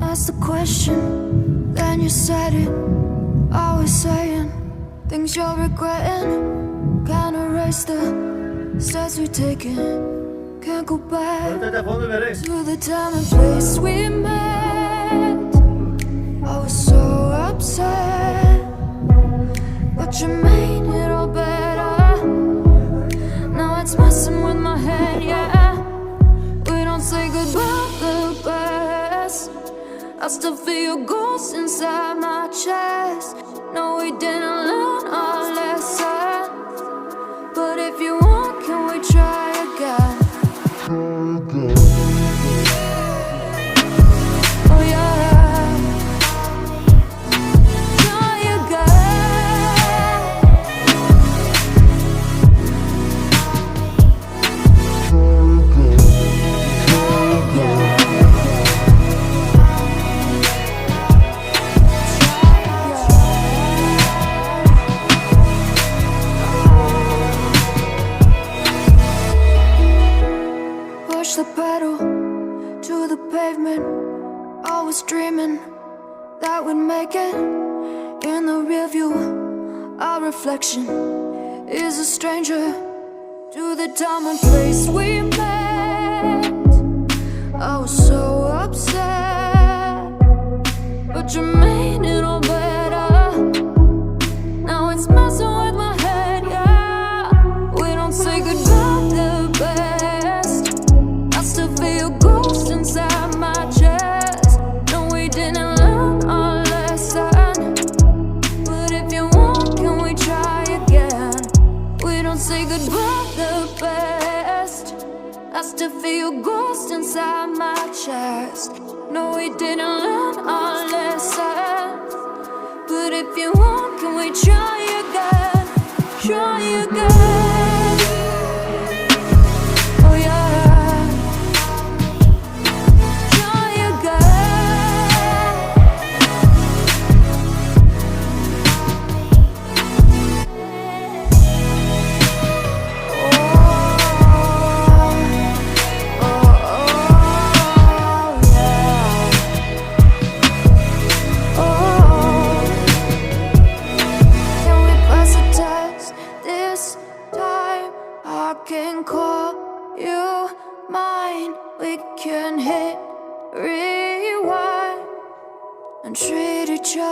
Ask the question, then you said it. Always saying things you're regretting. Can't erase the steps we've taken. Can't go back to the time and place we met. I was so upset, but you made it all better. Now it's messing with my head, yeah. We don't say goodbye the best. I still feel your ghost inside my chest. No, we didn't learn our lesson, but if you want, can we try again? Oh yeah, try again. Push the pedal to the pavement. Always dreaming that we'd make it. In the rear view, our reflection is a stranger to the time and place we met. I was so upset, but you made it all better. Now it's messing with my head, yeah. We don't say goodbye the best. I still feel your ghost inside my chest. No, we didn't learn our lesson, but if you want, can we try again? We don't say goodbye the best. I still feel your ghost inside my chest. No, we didn't learn our lesson, but if you want, can we try again? Try again. Oh yeah, try again. Can we pass the test this time? I can call you mine. We can hit rewind and treat each other